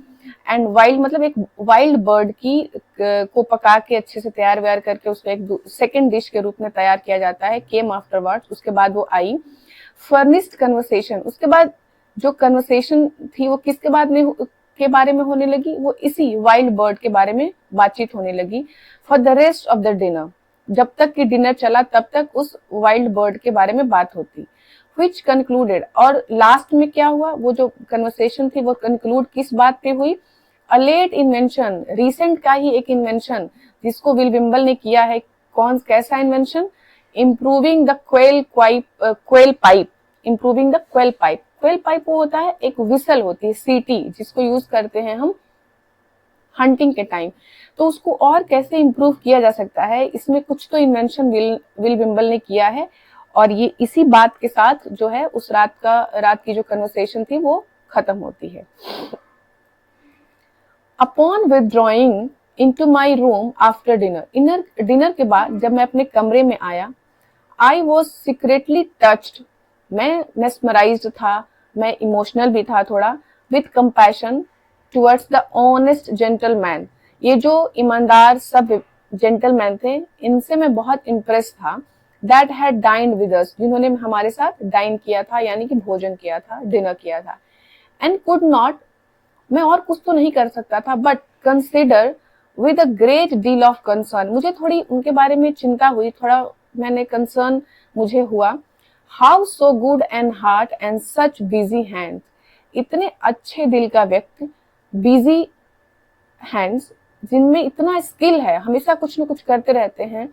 एंड वाइल्ड मतलब एक वाइल्ड बर्ड की को पका के अच्छे से तैयार व्यार करके उसको एक सेकंड डिश के रूप में तैयार किया जाता है। केम आफ्टरवर्ड्स, उसके बाद वो आई। फर्निश्ड कन्वर्सेशन, उसके बाद जो कन्वर्सेशन थी वो किसके बाद में के बारे में होने लगी, वो इसी वाइल्ड बर्ड के बारे में बातचीत होने लगी। For the rest of the dinner, जब तक कि डिनर चला तब तक उस वाइल्ड बर्ड के बारे में बात होती। विच कंक्लूडेड, और लास्ट में क्या हुआ, वो जो कन्वर्सेशन थी वो कंक्लूड किस बात पे हुई, अ लेट इन्वेंशन, रिसेंट का ही एक इन्वेंशन जिसको विल बिम्बल ने किया है। कौन, कैसा invention, improving the quail pipe, improving the quail pipe. Quail pipe वो होता है, एक विसल होती है, सीटी, जिसको यूज करते हैं हम हंटिंग के टाइम। तो उसको और कैसे इम्प्रूव किया जा सकता है, इसमें कुछ तो इन्वेंशन विल बिम्बल ने किया है, और ये इसी बात के साथ जो है उस रात की जो कन्वर्सेशन थी वो खत्म होती है। Upon withdrawing into my room after dinner के बाद जब मैं अपने कमरे में आया, आई वॉज सीक्रेटली टच्ड, मैं मेस्मराइज्ड था, मैं इमोशनल भी था थोड़ा, with compassion towards the honest gentleman. ये जो ईमानदार सब जेंटलमैन थे, इनसे मैं बहुत इम्प्रेस था। दैट हैड डाइन्ड विद अस, जिन्होंने हमारे साथ डाइन किया था, यानी कि भोजन किया था, डिनर किया था। एंड कुड नॉट, मैं और कुछ तो नहीं कर सकता था, but consider with a great deal of concern, मुझे थोड़ी उनके बारे में चिंता हुई, थोड़ा मैंने कंसर्न मुझे हुआ। How so good and heart and such busy hand, इतने अच्छे दिल का व्यक्ति, बिजी हैंड्स, जिनमें इतना स्किल है, हमेशा कुछ न कुछ करते रहते हैं,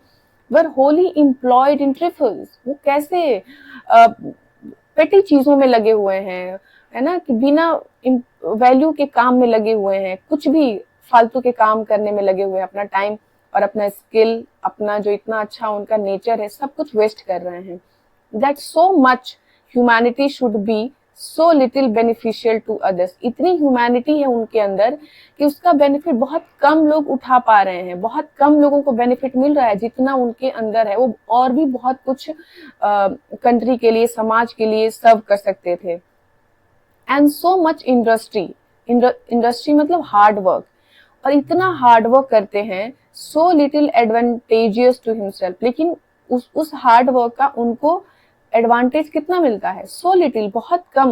वर होली एम्प्लॉयड इन ट्रिफल्स, वो कैसे पेटी चीजों में लगे हुए हैं, है ना, कि बिना वैल्यू के काम में लगे हुए हैं, कुछ भी फालतू के काम करने में लगे हुए हैं, अपना टाइम और अपना स्किल, अपना जो इतना अच्छा उनका नेचर है, सब कुछ वेस्ट कर रहे हैं। that so much humanity should be so little beneficial to others. इतनी ह्यूमैनिटी है उनके अंदर कि उसका बेनिफिट बहुत कम लोग उठा पा रहे हैं, बहुत कम लोगों को बेनिफिट मिल रहा है जितना उनके अंदर है। वो और भी बहुत कुछ कंट्री के लिए, समाज के लिए सर्व कर सकते थे। एंड सो मच इंडस्ट्री मतलब हार्ड वर्क, और इतना हार्ड वर्क करते हैं, so little advantageous to himself, लेकिन उस हार्ड वर्क का उनको एडवांटेज कितना मिलता है? सो लिटिल, बहुत कम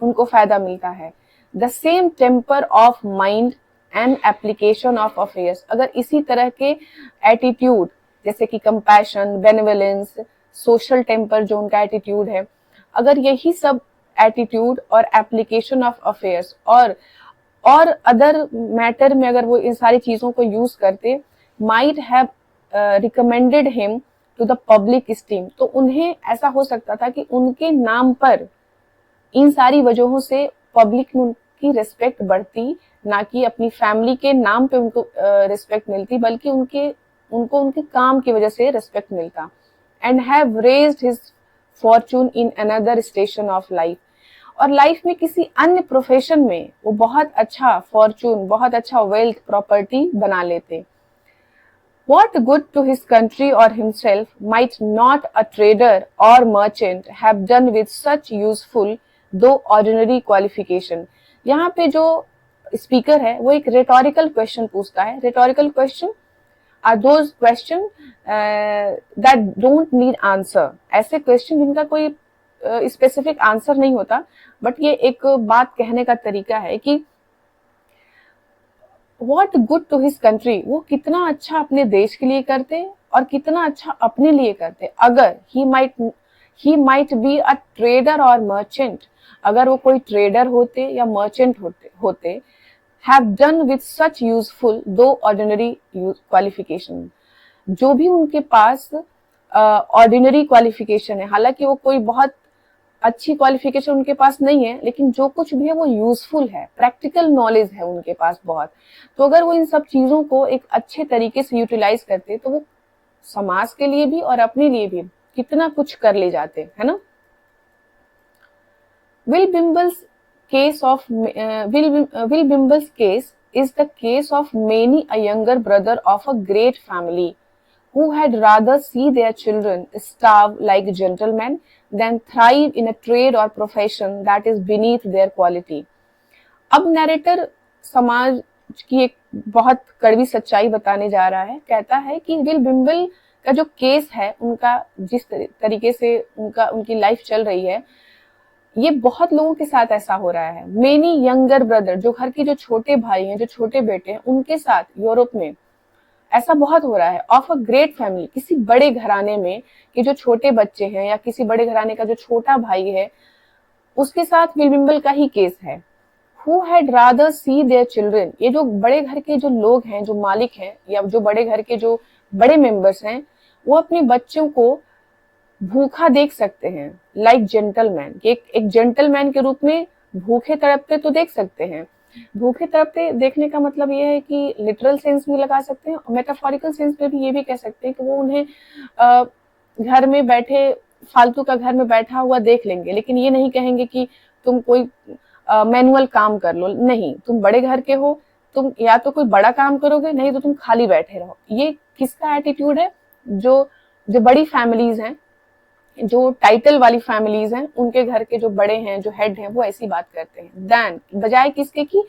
उनको फायदा मिलता है। The same temper of mind and application of affairs, अगर इसी तरह के एटीट्यूड जैसे कि कंपैशन, बेनेवलेंस, सोशल टेम्पर जो उनका एटीट्यूड है, अगर यही सब एटीट्यूड और एप्लीकेशन ऑफ अफेयर्स और अदर मैटर में अगर वो इन सारी चीजों को यूज करते, might have recommended him to the public esteem, तो उन्हें ऐसा हो सकता था कि उनके नाम पर, इन सारी वजहों से पब्लिक में उनकी रिस्पेक्ट बढ़ती, ना कि अपनी फैमिली के नाम पे उनको रिस्पेक्ट मिलती, बल्कि उनको उनके काम की वजह से रिस्पेक्ट मिलता। And have raised his Fortune in another station of life, और लाइफ में किसी अन्य प्रोफेशन में वो बहुत अच्छा फॉर्चून, बहुत अच्छा वेल्थ, प्रॉपर्टी बना लेते। What good to his country or himself might not a trader or merchant have done with such useful though ordinary qualification? यहाँ पे जो स्पीकर है वो एक rhetorical question पूछता है। Rhetorical question are those question that don't need answer, ऐसे question जिनका कोई स्पेसिफिक आंसर नहीं होता, बट ये एक बात कहने का तरीका है कि What good to his country, वो कितना अच्छा अपने देश के लिए करते और कितना अच्छा अपने लिए करते। अगर he might be a trader or merchant, अगर वो कोई ट्रेडर होते या मर्चेंट होते have done with such useful though ordinary qualification, जो भी उनके पास ऑर्डिनरी क्वालिफिकेशन है, हालांकि वो कोई बहुत अच्छी क्वालिफिकेशन उनके पास नहीं है, लेकिन जो कुछ भी है वो यूजफुल है, प्रैक्टिकल नॉलेज है उनके पास बहुत, तो अगर वो इन सब चीजों को एक अच्छे तरीके से यूटिलाइज करते तो वो समाज के लिए भी और अपने लिए भी कितना कुछ कर ले जाते, है ना। Will Bimble's case is the case of many a younger brother of a great family who had rather see their children starve like gentlemen than thrive in a trade or profession that is beneath their quality. अब narrator समाज की एक बहुत कड़वी सच्चाई बताने जा रहा है। कहता है कि विल बिम्बल का जो केस है, उनका जिस तरीके से उनकी लाइफ चल रही है, ये बहुत लोगों के साथ ऐसा हो रहा है। मेनी यंगर ब्रदर, जो घर के जो छोटे भाई हैं, जो छोटे बेटे हैं, उनके साथ यूरोप में ऐसा बहुत हो रहा है। ऑफ अ ग्रेट फैमिली, किसी बड़े घराने में कि जो छोटे बच्चे हैं या किसी बड़े घराने का जो छोटा भाई है, उसके साथ विल बिम्बल का ही केस है। Who had rather see their children, ये जो बड़े घर के जो लोग हैं, जो मालिक हैं या जो बड़े घर के जो बड़े मेंबर्स हैं, वो अपने बच्चों को भूखा देख सकते हैं, लाइक जेंटलमैन, एक जेंटलमैन के रूप में भूखे तड़पते तो देख सकते हैं। भूखे तड़पते देखने का मतलब ये है कि लिटरल सेंस भी लगा सकते हैं और मेटाफोरिकल सेंस में भी ये भी कह सकते हैं कि वो उन्हें घर में बैठे, फालतू का घर में बैठा हुआ देख लेंगे, लेकिन ये नहीं कहेंगे कि तुम कोई मैनुअल काम कर लो। नहीं, तुम बड़े घर के हो, तुम या तो कोई बड़ा काम करोगे, नहीं तो तुम खाली बैठे रहो। ये किसका एटीट्यूड है? जो बड़ी फैमिलीज हैं, जो टाइटल वाली फैमिलीज हैं, उनके घर के जो बड़े हैं, जो हेड हैं, वो ऐसी बात करते हैं। देन बजाय किसके की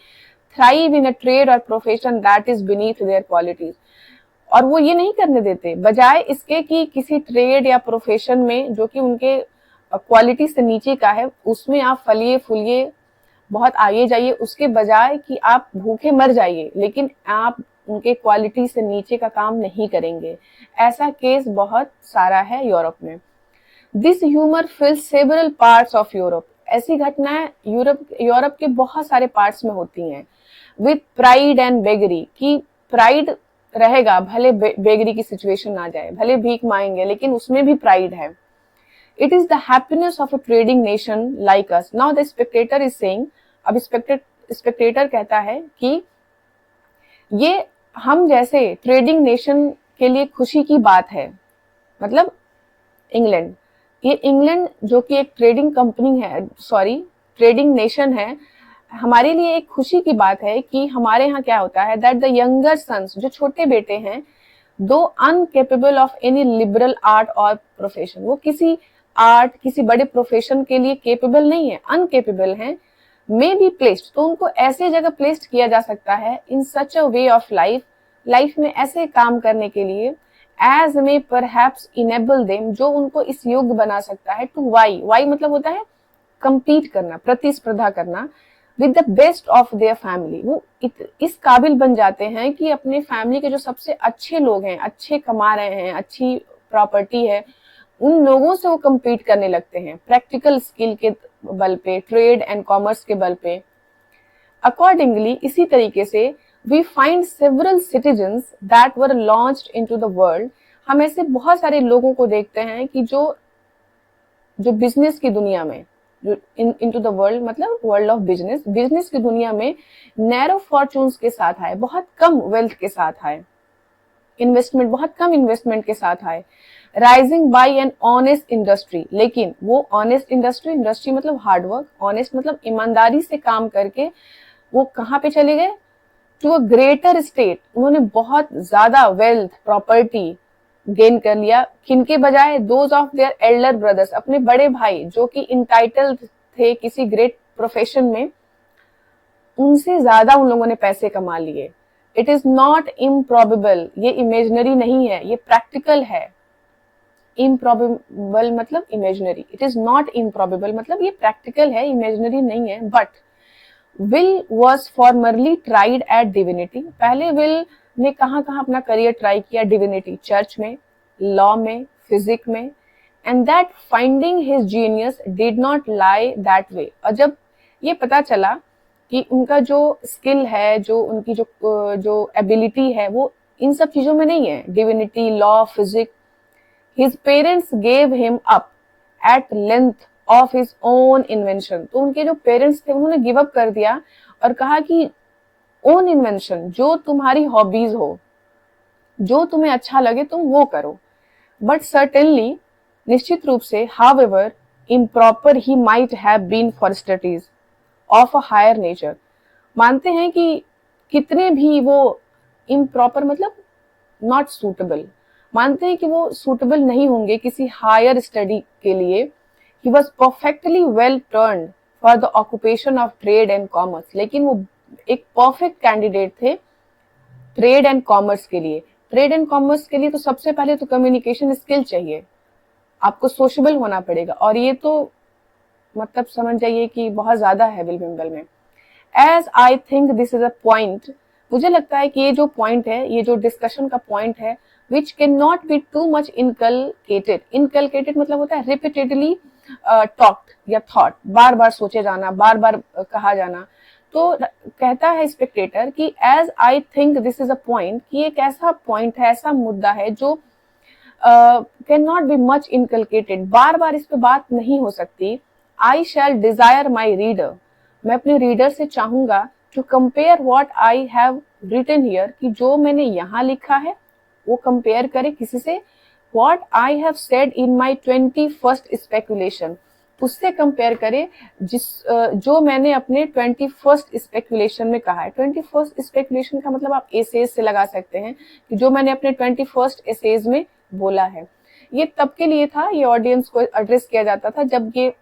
थ्राइव इन अ ट्रेड और profession that is beneath there qualities, और वो ये नहीं करने देते, बजाय इसके कि किसी ट्रेड या प्रोफेशन में जो कि उनके क्वालिटी से नीचे का है, उसमें आप फलिए फूलिए, बहुत आगे जाइए, उसके बजाय कि आप भूखे मर जाइए, लेकिन आप उनके क्वालिटी से नीचे का काम नहीं करेंगे। ऐसा केस बहुत सारा है यूरोप में। This humour fills several parts of Europe, ऐसी घटनाएं यूरोप के बहुत सारे पार्ट्स में होती हैं। विद प्राइड एंड बेगरी, की प्राइड रहेगा, भले बेगरी की सिचुएशन आ जाए, भले भीख मांगेंगे, लेकिन उसमें भी प्राइड है। It is the happiness of a trading nation like us. Now the spectator is saying, अब स्पेक्टेटर कहता है कि ये हम जैसे ट्रेडिंग नेशन के लिए खुशी की बात है, मतलब इंग्लैंड, ये इंग्लैंड जो कि एक ट्रेडिंग कंपनी है, ट्रेडिंग नेशन है, हमारे लिए एक खुशी की बात है कि हमारे यहाँ क्या होता है दैट द यंगर सन्स, जो छोटे बेटे हैं, दो अनकेपेबल ऑफ एनी लिबरल आर्ट और प्रोफेशन, वो किसी आर्ट, किसी बड़े प्रोफेशन के लिए केपेबल नहीं है, अनकेपेबल हैं, मे बी प्लेस्ड, तो उनको ऐसे जगह प्लेस्ड किया जा सकता है इन सच अ वे ऑफ लाइफ में ऐसे काम करने के लिए as may perhaps enable them, जो उनको इस योग्य बना सकता है टू वाई मतलब होता है compete करना, प्रतिस्पर्धा करना with the best of their family, वो इस काबिल बन जाते हैं कि अपने फैमिली के जो सबसे अच्छे लोग हैं, अच्छे कमा रहे हैं, अच्छी प्रॉपर्टी है, उन लोगों से वो compete करने लगते हैं प्रैक्टिकल स्किल के बल पे, ट्रेड एंड कॉमर्स के बल पे। अकॉर्डिंगली इसी तरीके से we find several citizens that were launched into the world, हम ऐसे बहुत सारे लोगों को देखते हैं कि जो बिजनेस की दुनिया में, जो इनटू द वर्ल्ड मतलब वर्ल्ड ऑफ बिजनेस की दुनिया में नैरो फॉर्चून्स के साथ आए, बहुत कम वेल्थ के साथ आए, बहुत कम इन्वेस्टमेंट के साथ आए, rising bye an honest industry, लेकिन वो ऑनेस्ट इंडस्ट्री मतलब हार्डवर्क, ऑनेस्ट मतलब ईमानदारी से काम करके वो कहाँ पे चले गए, टू अ ग्रेटर स्टेट, उन्होंने बहुत ज्यादा वेल्थ, प्रॉपर्टी गेन कर लिया, किनके बजाय, those of their Elder brothers, अपने बड़े भाई जो कि इंटाइटल्ड थे किसी ग्रेट प्रोफेशन में, उनसे ज्यादा उन लोगों ने पैसे कमा लिए। इट इज नॉट इम्प्रॉबेबल, ये इमेजिनरी नहीं है, ये प्रैक्टिकल है। इम्प्रॉबेबल मतलब imaginary, it is not improbable मतलब ये प्रैक्टिकल है, इमेजिनरी नहीं है। But Will was formerly tried at divinity, पहले विल ने कहाँ कहाँ अपना करियर ट्राई किया, डिविनिटी, चर्च में, लॉ में, फिजिक में, and that finding his genius did not lie that way, और जब ये पता चला कि उनका जो स्किल है, जो उनकी जो एबिलिटी है, वो इन सब चीजों में नहीं है, divinity, law, physic, his parents gave him up at length of his own invention, तो उनके जो पेरेंट्स थे उन्होंने गिव अप कर दिया और कहा कि ओन इन्वेंशन, जो तुम्हारी हॉबीज हो, जो तुम्हें अच्छा लगे तुम वो करो। बट सर्टेनली, निश्चित रूप से, however improper he might have been for studies of a higher nature, मानते हैं कि कितने भी वो इम्प्रॉपर मतलब नॉट सूटेबल, मानते हैं कि वो सूटेबल नहीं होंगे किसी हायर स्टडी के लिए, he was perfectly well turned for the occupation of trade and commerce, लेकिन वो एक परफेक्ट कैंडिडेट थे ट्रेड एंड कॉमर्स के लिए। ट्रेड एंड कॉमर्स के लिए तो सबसे पहले तो कम्युनिकेशन स्किल चाहिए, आपको सोशल होना पड़ेगा, और ये तो मतलब समझ जाइए कि बहुत ज्यादा है विल विम्बल में। As I think this is a point, मुझे लगता है कि ये जो पॉइंट है, ये जो डिस्कशन का पॉइंट है, which can not B too much inculcated मतलब होता है रिपीटेडली टॉक्ड या थॉट, बार बार सोचे जाना, बार बार कहा जाना। तो कहता है स्पेक्टेटर कि as I think this is a point, कि एक ऐसा पॉइंट है, ऐसा मुद्दा है जो can not be much inculcated, बार बार इस पे बात नहीं हो सकती। आई शैल डिजायर माई रीडर, मैं अपने रीडर से चाहूंगा to compare what I have written here, कि जो मैंने यहाँ लिखा है वो कंपेयर करे किसी से, what I have said in my 21st speculation, उससे कंपेयर करे जो मैंने अपने 21st स्पेकुलेशन में कहा है। 21st स्पेकुलेशन का मतलब आप एसेज से लगा सकते हैं कि जो मैंने अपने 21st एसेज में बोला है। ये तब के लिए था, ये ऑडियंस को एड्रेस किया जाता था जब ये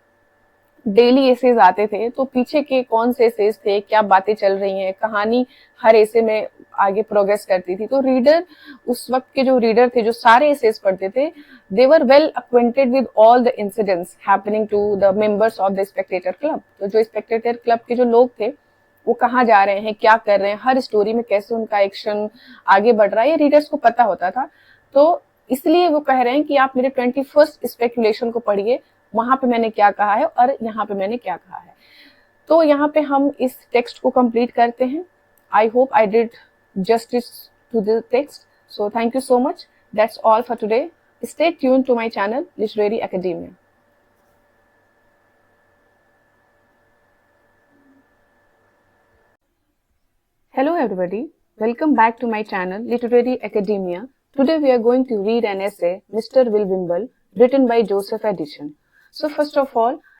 डेली एसेज आते थे, तो पीछे के कौन से एसेज थे, क्या बातें चल रही हैं, कहानी हर एसे में आगे प्रोग्रेस करती थी। तो रीडर, उस वक्त के जो रीडर थे, जो सारे एसेज पढ़ते थे, they were well acquainted with all the incidents happening to the members of the Spectator club. तो जो स्पेक्टेटर क्लब के जो लोग थे, वो कहाँ जा रहे हैं, क्या कर रहे हैं, हर स्टोरी में कैसे उनका एक्शन आगे बढ़ रहा है, ये रीडर्स को पता होता था। तो इसलिए वो कह रहे हैं कि आप मेरे 21st स्पेकुलेशन को पढ़िए, वहां पे मैंने क्या कहा है और यहाँ पे मैंने क्या कहा है। तो यहाँ पे हम इस टेक्स्ट को कंप्लीट करते हैं। I hope I did justice to the text, so thank you so much. That's all for today. Stay tune to my channel Literary Academia. Hello everybody, welcome back to my channel Literary Academia. Today we are going to read an essay, Mr. Will Wimble, written by Joseph Addison. So first of all,